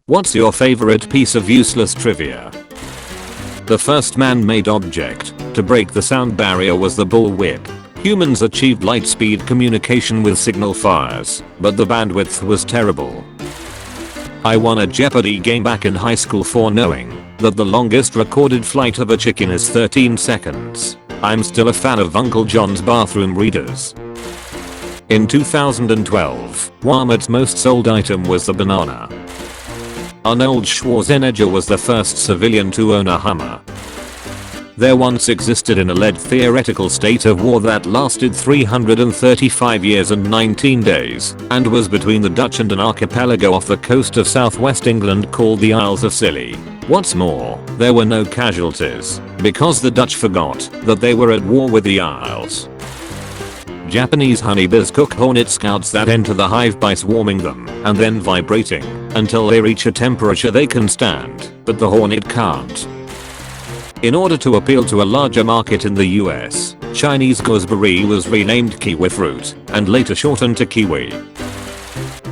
What's your favorite piece of useless trivia? The first man-made object to break the sound barrier was the bullwhip. Humans achieved light-speed communication with signal fires, but the bandwidth was terrible. I won a Jeopardy game back in high school for knowing that the longest recorded flight of a chicken is 13 seconds. I'm still a fan of Uncle John's bathroom readers. In 2012, Walmart's most sold item was the banana. Arnold Schwarzenegger was the first civilian to own a Hummer. There once existed an alleged theoretical state of war that lasted 335 years and 19 days, and was between the Dutch and an archipelago off the coast of southwest England called the Isles of Scilly. What's more, there were no casualties, because the Dutch forgot that they were at war with the Isles. Japanese honeybees cook hornet scouts that enter the hive by swarming them and then vibrating until they reach a temperature they can stand, but the hornet can't. In order to appeal to a larger market in the US, Chinese gooseberry was renamed kiwi fruit and later shortened to kiwi.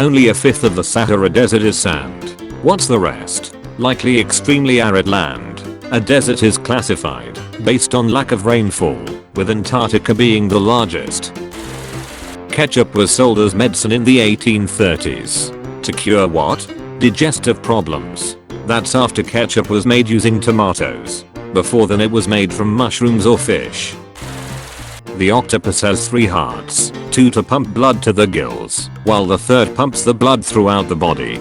Only a fifth of the Sahara Desert is sand. What's the rest? Likely extremely arid land. A desert is classified based on lack of rainfall, with Antarctica being the largest. Ketchup was sold as medicine in the 1830s. To cure what? Digestive problems. That's after ketchup was made using tomatoes. Before then it was made from mushrooms or fish. The octopus has 3 hearts, 2 to pump blood to the gills, while the third pumps the blood throughout the body.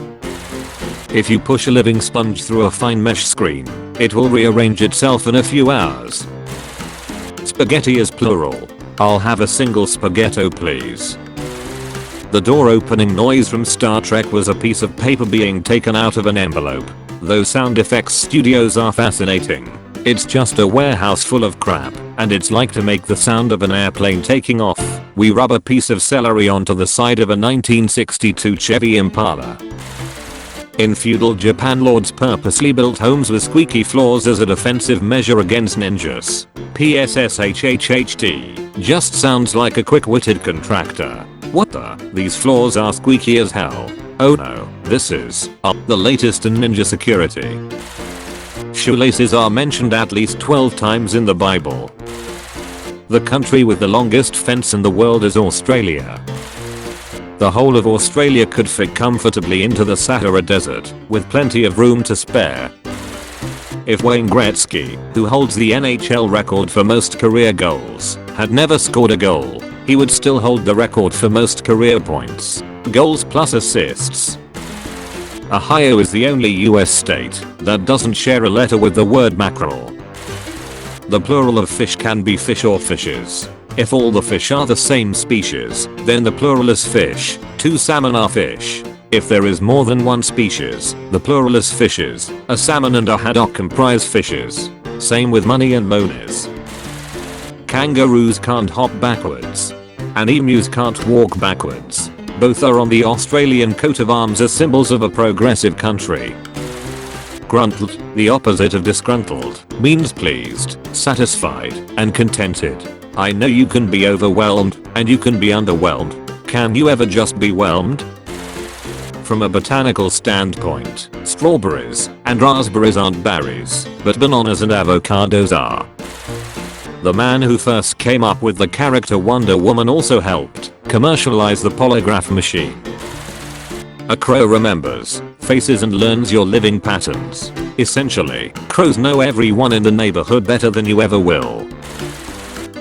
If you push a living sponge through a fine mesh screen, it will rearrange itself in a few hours. Spaghetti is plural. I'll have a single spaghetto please. The door opening noise from Star Trek was a piece of paper being taken out of an envelope. Those sound effects studios are fascinating. It's just a warehouse full of crap, and it's like to make the sound of an airplane taking off. We rub a piece of celery onto the side of a 1962 Chevy Impala. In feudal Japan, lords purposely built homes with squeaky floors as a defensive measure against ninjas. PSSHHHT just sounds like a quick-witted contractor. What the? These floors are squeaky as hell. Oh no, this is the latest in ninja security. Shoelaces are mentioned at least 12 times in the Bible. The country with the longest fence in the world is Australia. The whole of Australia could fit comfortably into the Sahara Desert, with plenty of room to spare. If Wayne Gretzky, who holds the NHL record for most career goals, had never scored a goal, he would still hold the record for most career points, goals plus assists. Ohio is the only US state that doesn't share a letter with the word mackerel. The plural of fish can be fish or fishes. If all the fish are the same species, then the plural is fish. 2 salmon are fish. If there is more than one species, the plural is fishes. A salmon and a haddock comprise fishes. Same with money and monies. Kangaroos can't hop backwards. And emus can't walk backwards. Both are on the Australian coat of arms as symbols of a progressive country. Gruntled, the opposite of disgruntled, means pleased, satisfied, and contented. I know you can be overwhelmed, and you can be underwhelmed. Can you ever just be whelmed? From a botanical standpoint, strawberries and raspberries aren't berries, but bananas and avocados are. The man who first came up with the character Wonder Woman also helped commercialize the polygraph machine. A crow remembers faces and learns your living patterns. Essentially, crows know everyone in the neighborhood better than you ever will.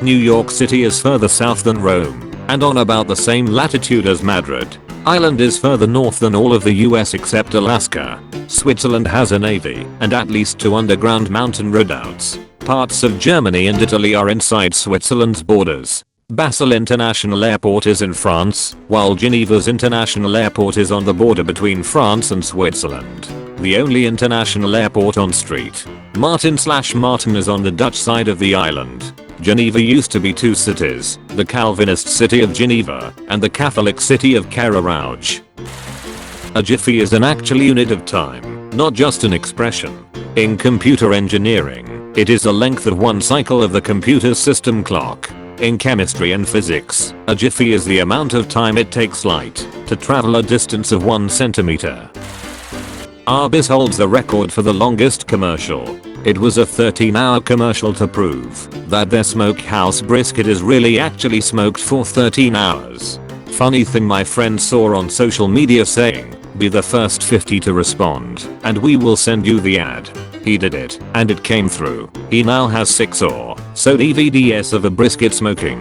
New York City is further south than Rome, and on about the same latitude as Madrid. Ireland is further north than all of the US except Alaska. Switzerland has a navy, and at least 2 underground mountain redoubts. Parts of Germany and Italy are inside Switzerland's borders. Basel International Airport is in France, while Geneva's International Airport is on the border between France and Switzerland. The only international airport on St. Martin is on the Dutch side of the island. Geneva used to be 2 cities, the Calvinist city of Geneva and the Catholic city of Carrouge. A jiffy is an actual unit of time, not just an expression. In computer engineering, it is the length of one cycle of the computer system clock. In chemistry and physics, a jiffy is the amount of time it takes light to travel a distance of 1 centimeter. Arby's holds the record for the longest commercial. It was a 13-hour commercial to prove that their smokehouse brisket is really actually smoked for 13 hours. Funny thing, my friend saw on social media saying, "Be the first 50 to respond and we will send you the ad." He did it and it came through. He now has 6 or so DVDs of a brisket smoking.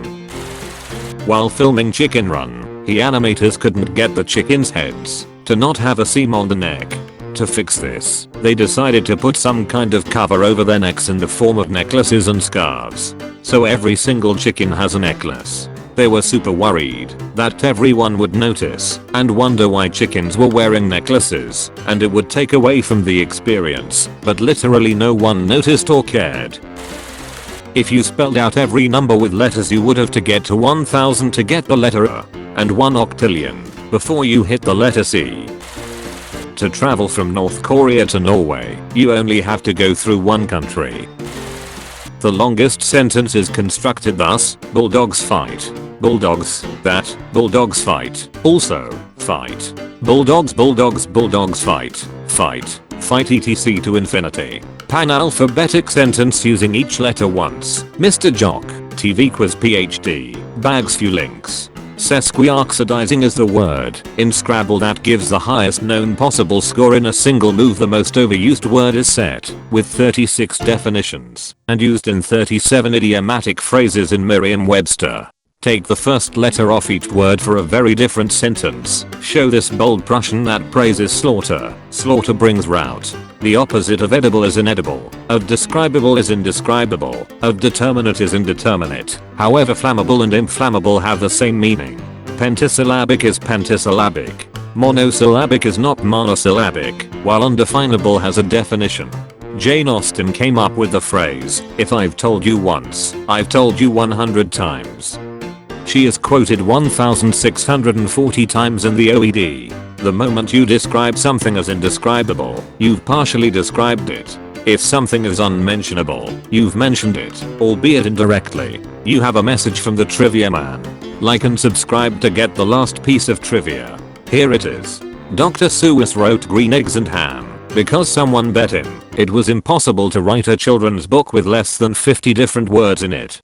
While filming Chicken Run, the animators couldn't get the chickens' heads to not have a seam on the neck. To fix this, they decided to put some kind of cover over their necks in the form of necklaces and scarves. So every single chicken has a necklace. They were super worried that everyone would notice and wonder why chickens were wearing necklaces and it would take away from the experience, but literally no one noticed or cared. If you spelled out every number with letters, you would have to get to 1000 to get the letter A and 1 octillion before you hit the letter C. To travel from North Korea to Norway, you only have to go through one country. The longest sentence is constructed thus: bulldogs fight. Bulldogs, that, bulldogs fight, also, fight. Bulldogs bulldogs bulldogs fight, fight, fight etc to infinity. Panalphabetic sentence using each letter once. Mr. Jock, TV quiz PhD, bags few links. Sesquioxidizing is the word in Scrabble that gives the highest known possible score in a single move. The most overused word is set, with 36 definitions, and used in 37 idiomatic phrases in Merriam-Webster. Take the first letter off each word for a very different sentence. Show this bold Prussian that praises slaughter. Slaughter brings rout. The opposite of edible is inedible. Of describable is indescribable. Of determinate is indeterminate. However, flammable and inflammable have the same meaning. Pentasyllabic is pentasyllabic. Monosyllabic is not monosyllabic, while undefinable has a definition. Jane Austen came up with the phrase, "If I've told you once, I've told you 100 times." She is quoted 1,640 times in the OED. The moment you describe something as indescribable, you've partially described it. If something is unmentionable, you've mentioned it, albeit indirectly. You have a message from the trivia man. Like and subscribe to get the last piece of trivia. Here it is. Dr. Seuss wrote Green Eggs and Ham because someone bet him it was impossible to write a children's book with less than 50 different words in it.